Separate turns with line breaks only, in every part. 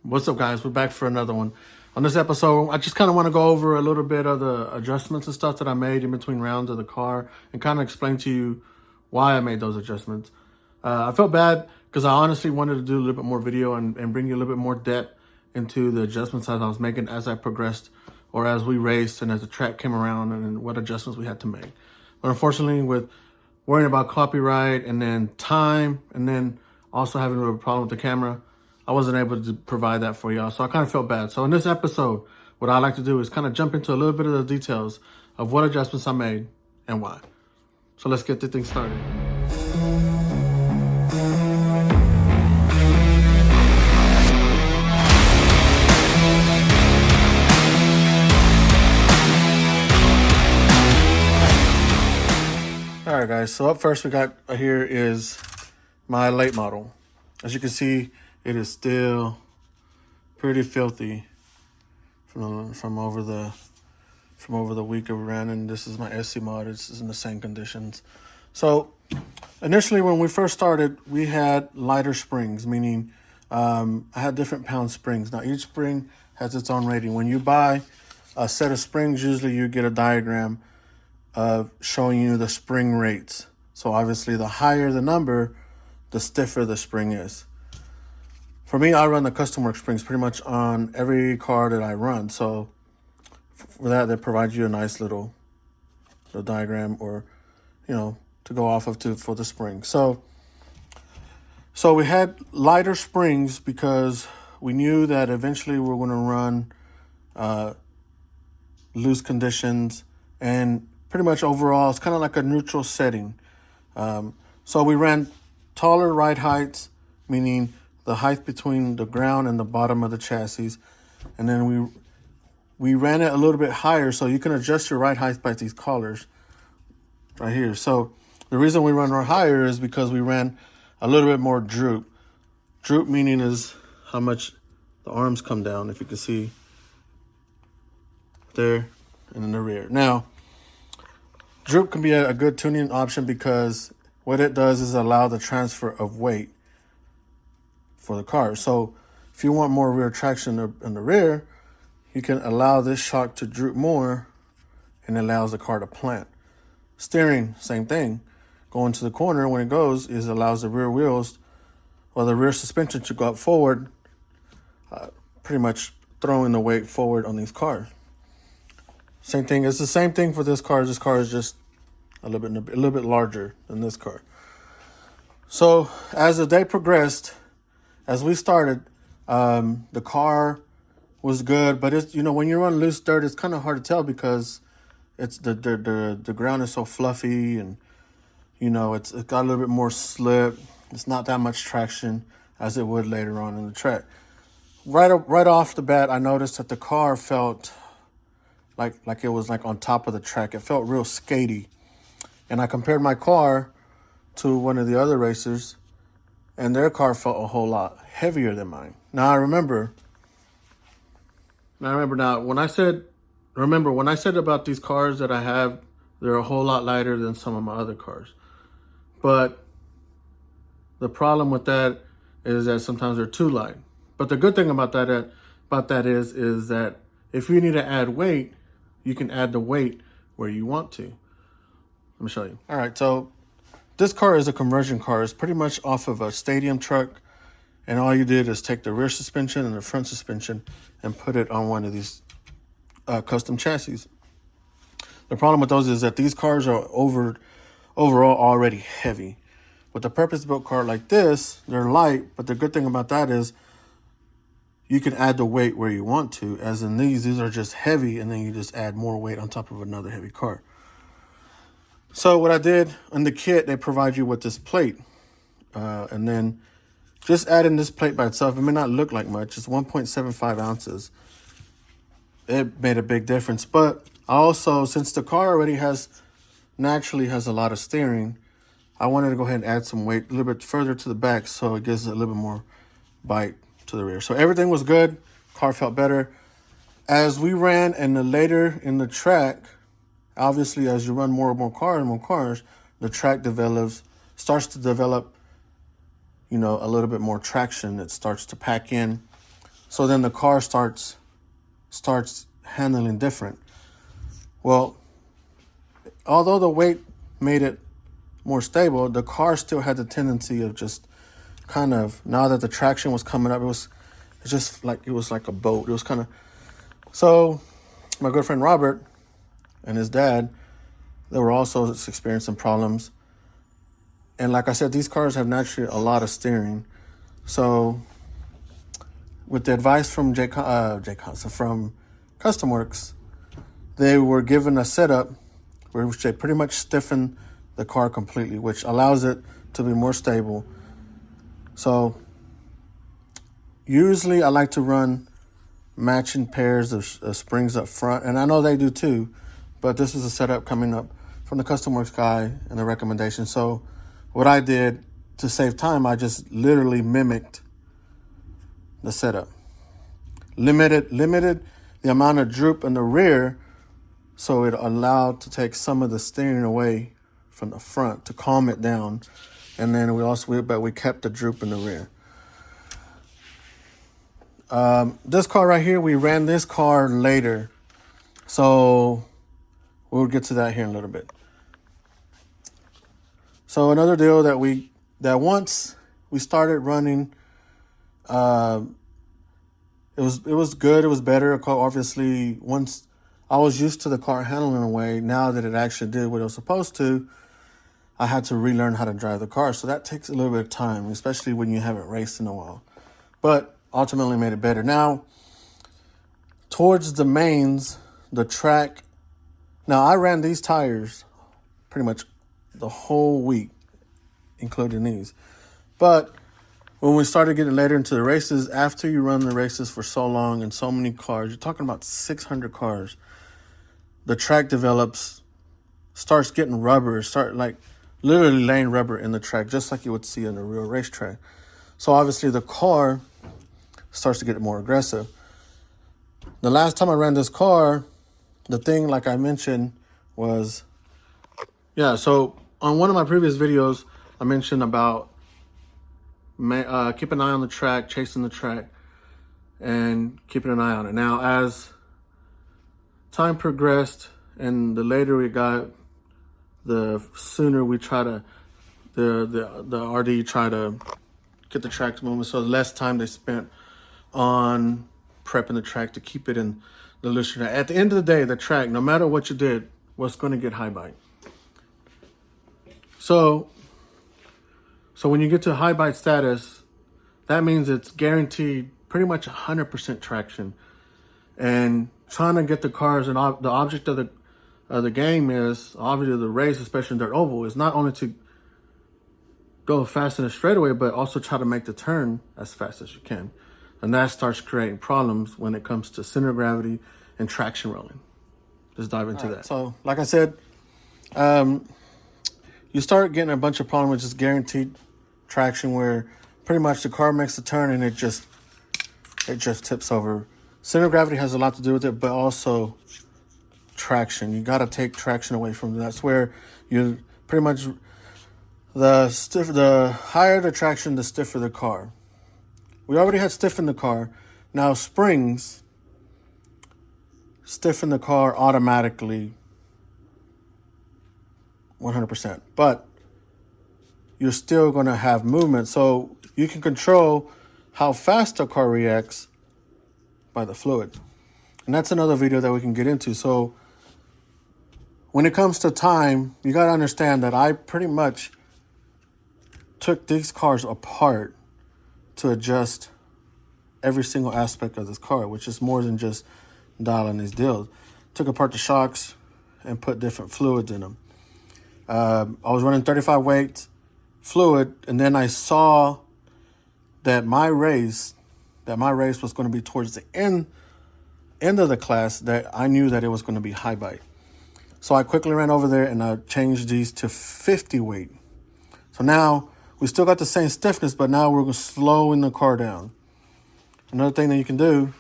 What's up, guys? We're back for another one. On this episode, I just kind of want to go over a little bit of the adjustments and stuff that I made in between rounds of the car and kind of explain to you why I made those adjustments. I felt bad because I honestly wanted to do a little bit more video and bring you a little bit more depth into the adjustments that I was making as I progressed or as we raced and as the track came around and what adjustments we had to make. But unfortunately, with worrying about copyright and then time and then also having a little problem with the camera, I wasn't able to provide that for y'all. So I kind of felt bad. So in this episode, what I like to do is kind of jump into a little bit of the details of what adjustments I made and why. So let's get the thing started. All right, guys. So up first we got here is my late model. As you can see, it is still pretty filthy from over the week of ran, and this is my SC mod. It's in the same conditions. So initially, when we first started, we had lighter springs, meaning I had different pound springs. Now each spring has its own rating. When you buy a set of springs, usually you get a diagram showing you the spring rates. So obviously, the higher the number, the stiffer the spring is. For me, I run the custom work springs pretty much on every car that I run. So for that, they provide you a nice little diagram or, to go off of for the spring. So we had lighter springs because we knew that eventually we were going to run loose conditions, and pretty much overall, it's kind of like a neutral setting. So we ran taller ride heights, meaning the height between the ground and the bottom of the chassis. And then we ran it a little bit higher, so you can adjust your ride height by these collars right here. So the reason we run higher is because we ran a little bit more droop. Droop meaning is how much the arms come down, if you can see there and in the rear. Now, droop can be a good tuning option because what it does is allow the transfer of weight for the car. So if you want more rear traction in the rear, you can allow this shock to droop more, and it allows the car to plant. Steering, same thing. Going to the corner when it goes is allows the rear wheels or the rear suspension to go up forward, pretty much throwing the weight forward on these cars. Same thing. It's the same thing for this car. This car is just a little bit larger than this car. So as the day progressed, as we started, the car was good, but it's when you run loose dirt, it's kind of hard to tell because it's the ground is so fluffy, and it's got a little bit more slip. It's not that much traction as it would later on in the track. Right off the bat, I noticed that the car felt like it was like on top of the track. It felt real skatey, and I compared my car to one of the other racers, and their car felt a whole lot heavier than mine. Now I remember when I said about these cars that I have, they're a whole lot lighter than some of my other cars. But the problem with that is that sometimes they're too light. But the good thing about that is that if you need to add weight, you can add the weight where you want to. Let me show you. All right, so this car is a conversion car. It's pretty much off of a stadium truck, and all you did is take the rear suspension and the front suspension and put it on one of these custom chassis. The problem with those is that these cars are overall already heavy. With a purpose-built car like this, they're light, but the good thing about that is you can add the weight where you want to. As in these are just heavy, and then you just add more weight on top of another heavy car. So what I did in the kit, they provide you with this plate. And then just adding this plate by itself, it may not look like much. It's 1.75 ounces. It made a big difference. But also, since the car already naturally has a lot of steering, I wanted to go ahead and add some weight a little bit further to the back so it gives it a little bit more bite to the rear. So everything was good. Car felt better. As we ran later in the track, obviously, as you run more and more cars, the track starts to develop, a little bit more traction. It starts to pack in. So then the car starts handling different. Well, although the weight made it more stable, the car still had the tendency of just kind of, now that the traction was coming up, it was like a boat. It was kind of, so my good friend Robert and his dad, they were also experiencing problems. And like I said, these cars have naturally a lot of steering. So with the advice from from Custom Works, they were given a setup which they pretty much stiffen the car completely, which allows it to be more stable. So usually I like to run matching pairs of springs up front, and I know they do too, but this is a setup coming up from the Custom Works guy and the recommendation. So what I did to save time, I just literally mimicked the setup. Limited the amount of droop in the rear, so it allowed to take some of the steering away from the front to calm it down. And then we kept the droop in the rear. This car right here, we ran this car later, so we'll get to that here in a little bit. So another deal that once we started running, it was good. It was better. Obviously, once I was used to the car handling a way, now that it actually did what it was supposed to, I had to relearn how to drive the car. So that takes a little bit of time, especially when you haven't raced in a while. But ultimately made it better. Now, towards the mains, the track. Now, I ran these tires pretty much the whole week, including these. But when we started getting later into the races, after you run the races for so long and so many cars, you're talking about 600 cars, the track starts getting rubber, literally laying rubber in the track, just like you would see on a real racetrack. So obviously the car starts to get more aggressive. The last time I ran this car, the thing, like I mentioned, was, so on one of my previous videos, I mentioned about keep an eye on the track, chasing the track, and keeping an eye on it. Now, as time progressed and the later we got, the sooner we try to, the RD try to get the track to move, so the less time they spent on prepping the track to keep it in the looser. At the end of the day, the track, no matter what you did, was going to get high bite. So when you get to high bite status, that means it's guaranteed pretty much 100% traction. And trying to get the cars, and the object of the game is, obviously the race, especially in dirt oval, is not only to go fast in a straightaway, but also try to make the turn as fast as you can. And that starts creating problems when it comes to center of gravity and traction rolling. Let's dive into that. So, like I said, you start getting a bunch of problems with just guaranteed traction, where pretty much the car makes a turn and it just tips over. Center of gravity has a lot to do with it, but also traction. You got to take traction away from it. That's where you pretty much, the higher the traction, the stiffer the car. We already had stiffened the car. Now springs stiffen the car automatically 100%, but you're still going to have movement. So you can control how fast the car reacts by the fluid. And that's another video that we can get into. So when it comes to time, you got to understand that I pretty much took these cars apart to adjust every single aspect of this car, which is more than just dialing these deals. Took apart the shocks and put different fluids in them. I was running 35 weight fluid, and then I saw that my race was going to be towards the end of the class, that I knew that it was going to be high bite. So I quickly ran over there and I changed these to 50 weight. So now we still got the same stiffness, but now we're slowing the car down. Another thing that you can do,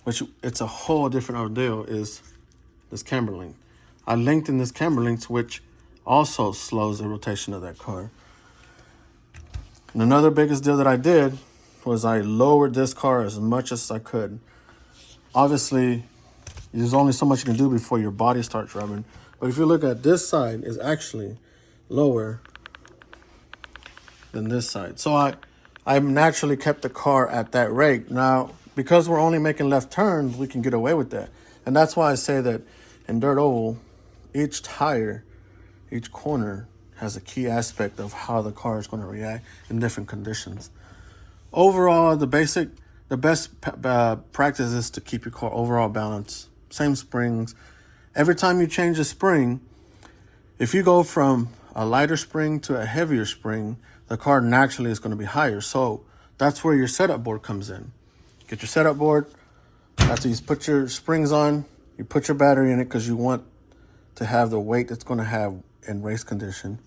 which it's a whole different ordeal, is this camber link. I lengthened this camber link, which also slows the rotation of that car. And another biggest deal that I did was I lowered this car as much as I could. Obviously, there's only so much you can do before your body starts rubbing. But if you look at this side, is actually lower than this side. So I naturally kept the car at that rate. Now, because we're only making left turns, we can get away with that. And that's why I say that in dirt oval, each tire, each corner has a key aspect of how the car is going to react in different conditions. Overall, the best practice is to keep your car overall balanced. Same springs. Every time you change a spring, if you go from a lighter spring to a heavier spring, the car naturally is going to be higher. So that's where your setup board comes in. Get your setup board. After you put your springs on, you put your battery in it because you want to have the weight it's going to have in race condition.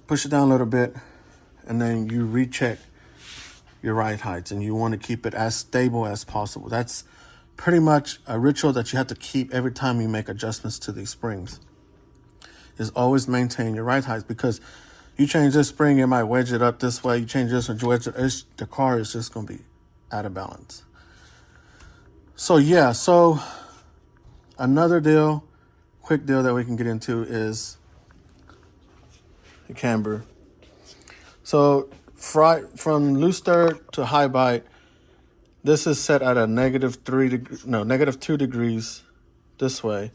Push it down a little bit, and then you recheck your ride heights, and you want to keep it as stable as possible. That's pretty much a ritual that you have to keep every time you make adjustments to these springs, is always maintain your ride heights, because you change this spring, it might wedge it up this way. You change this and wedge it, the car is just going to be out of balance. So yeah, so another quick deal that we can get into is the camber. So from loose dirt to high bite, this is set at a negative 2 degrees this way,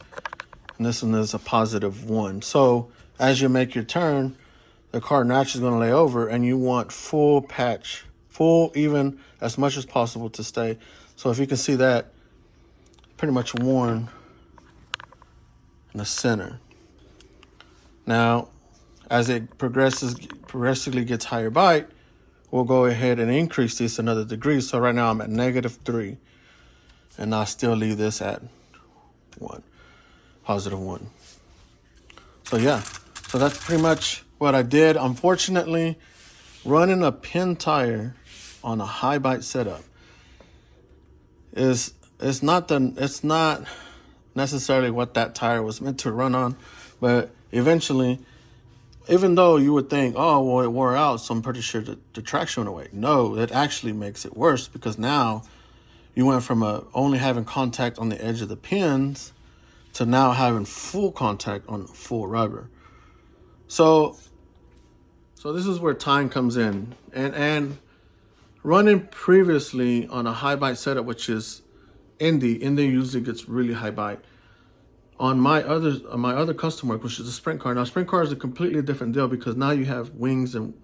and this one is a +1. So as you make your turn, the car naturally is going to lay over, and you want full patch, full even as much as possible to stay. So if you can see that, pretty much worn in the center. Now, as it progressively gets higher bite, we'll go ahead and increase this another degree. So right now I'm at -3, and I'll still leave this at +1. So yeah, so that's pretty much what I did. Unfortunately, running a pin tire on a high bite setup it's not necessarily what that tire was meant to run on, but eventually, even though you would think, oh, well, it wore out, so I'm pretty sure the traction went away. No, it actually makes it worse, because now you went from only having contact on the edge of the pins to now having full contact on full rubber. So this is where time comes in. And running previously on a high bite setup, which is Indy usually gets really high bite. On my other custom work, which is a sprint car. Now, sprint car is a completely different deal, because now you have wings, and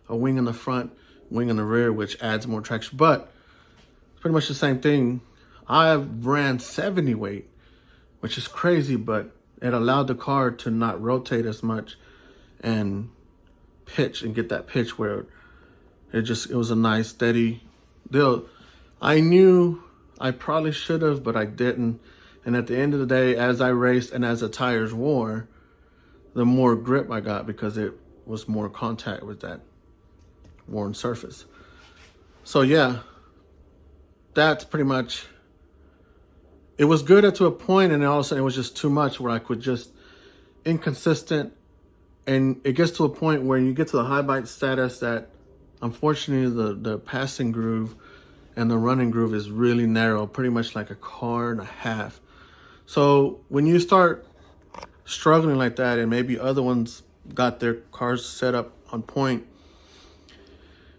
a wing in the front, wing in the rear, which adds more traction. But it's pretty much the same thing. I ran 70 weight, which is crazy, but it allowed the car to not rotate as much and pitch and get that pitch where it was a nice steady deal. I knew I probably should have, but I didn't. And at the end of the day, as I raced and as the tires wore, the more grip I got, because it was more contact with that worn surface. So yeah, that's pretty much, it was good to a point, and then all of a sudden it was just too much, where I could just inconsistent. And it gets to a point where you get to the high bite status that, unfortunately, the passing groove and the running groove is really narrow, pretty much like a car and a half. So when you start struggling like that, and maybe other ones got their cars set up on point,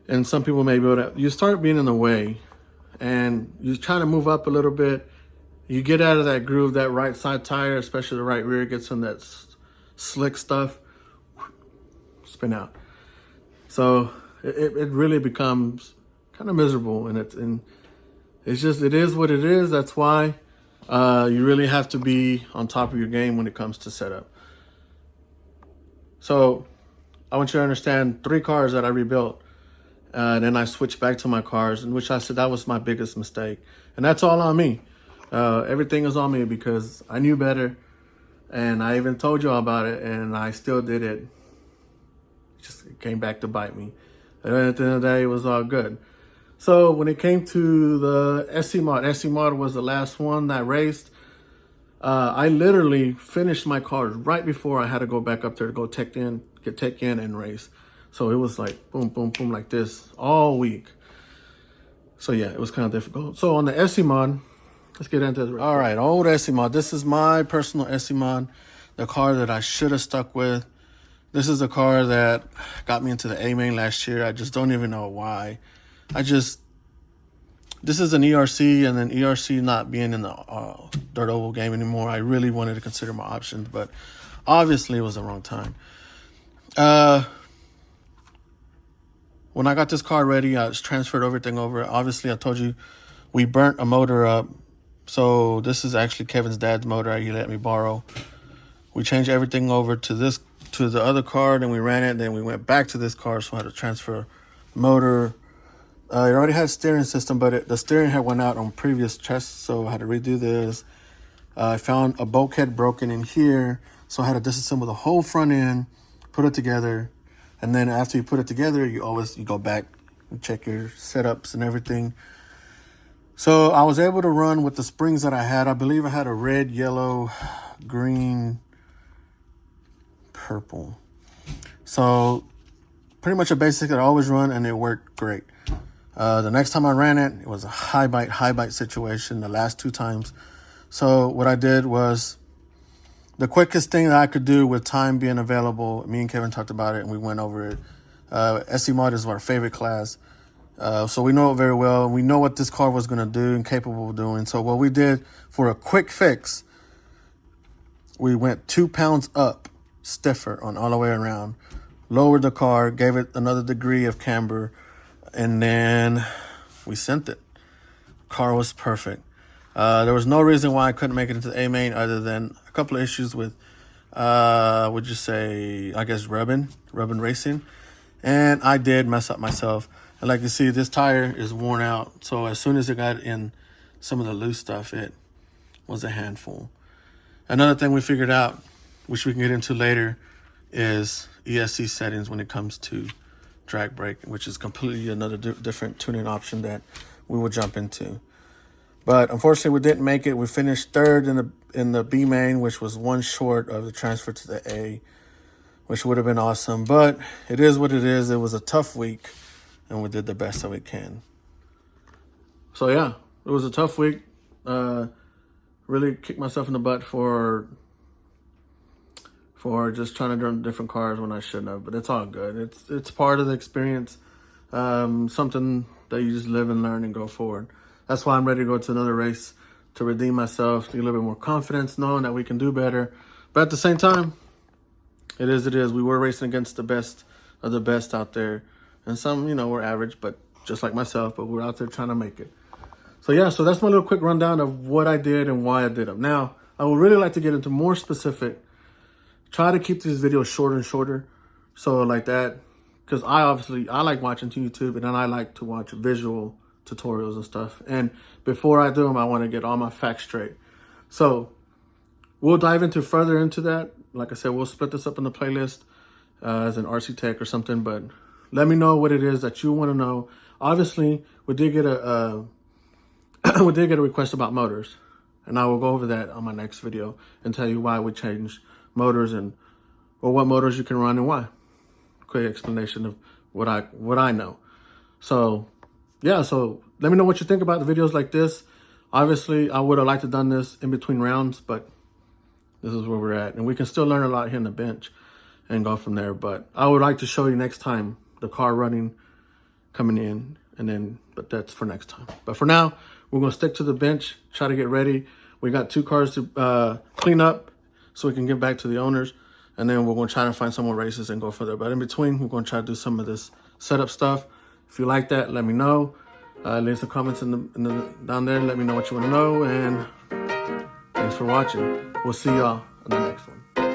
and some people may be able to, you start being in the way, and you try to move up a little bit. You get out of that groove, that right side tire, especially the right rear, gets in that slick stuff, spin out. So it really becomes kind of miserable, and it's just, it is what it is. That's why you really have to be on top of your game when it comes to setup. So I want you to understand 3 cars that I rebuilt, and then I switched back to my cars, in which I said that was my biggest mistake, and that's all on me. Everything is on me, because I knew better, and I even told you all about it, and I still did it. It came back to bite me. And at the end of the day, it was all good. So when it came to the SC mod was the last one that I raced. I literally finished my cars right before I had to go back up there to go get tech in and race. So it was like boom, boom, boom, like this all week. So yeah, it was kind of difficult. So on the SE mod, let's get into it. All right, old SE mod. This is my personal SE mod, the car that I should have stuck with. This is the car that got me into the A main last year. I just don't even know why. This is an ERC, and then ERC not being in the dirt oval game anymore, I really wanted to consider my options, but obviously it was the wrong time. When I got this car ready, I just transferred everything over. Obviously, I told you we burnt a motor up. So this is actually Kevin's dad's motor he let me borrow. We changed everything over to the other car, then we ran it, then we went back to this car, so I had to transfer motor. It already had a steering system, but the steering had went out on previous tests, so I had to redo this. I found a bulkhead broken in here, so I had to disassemble the whole front end, put it together, and then after you put it together, you go back and check your setups and everything. So I was able to run with the springs that I had. I believe I had a red, yellow, green, purple. So pretty much a basic that I always run, and it worked great. The next time I ran it, it was a high bite situation the last 2 times. So what I did was the quickest thing that I could do with time being available, me and Kevin talked about it and we went over it. SE mod is our favorite class. So we know it very well. We know what this car was going to do and capable of doing. So what we did for a quick fix, we went 2 pounds up stiffer on all the way around, lowered the car, gave it another degree of camber, and then we sent it. Car was perfect. There was no reason why I couldn't make it into the A main other than a couple of issues with, would you say, I guess rubbing racing. And I did mess up myself. And like you see, this tire is worn out. So as soon as it got in some of the loose stuff, it was a handful. Another thing we figured out, which we can get into later, is ESC settings when it comes to drag brake, which is completely another different tuning option that we will jump into. But unfortunately, we didn't make it. We finished 3rd in the B main, which was 1 short of the transfer to the A, which would have been awesome. But it is what it is. It was a tough week, and we did the best that we can. So yeah, it was a tough week. Really kicked myself in the butt for just trying to run different cars when I shouldn't have, but it's all good. It's part of the experience, something that you just live and learn and go forward. That's why I'm ready to go to another race to redeem myself, to get a little bit more confidence, knowing that we can do better. But at the same time, it is. We were racing against the best of the best out there. And some, we're average, but just like myself, but we're out there trying to make it. So yeah, so that's my little quick rundown of what I did and why I did them. Now, I would really like to get into more specific. Try to keep these videos shorter and shorter. So like that, because I like watching YouTube, and then I like to watch visual tutorials and stuff. And before I do them, I want to get all my facts straight. So we'll dive further into that. Like I said, we'll split this up in the playlist as an RC Tech or something, but let me know what it is that you want to know. Obviously, we did get a request about motors, and I will go over that on my next video and tell you why we changed motors or what motors you can run and why. Quick explanation of what I know. So yeah, so let me know what you think about the videos like this. Obviously, I would have liked to done this in between rounds, but this is where we're at, and we can still learn a lot here in the bench and go from there. But I would like to show you next time the car running, coming in, but that's for next time. But for now, we're gonna stick to the bench, try to get ready. We got 2 cars to clean up so we can get back to the owners, and then we're gonna try to find some more races and go further. But in between, we're gonna try to do some of this setup stuff. If you like that, let me know. Leave some comments down there. Let me know what you want to know, and thanks for watching. We'll see y'all in the next one.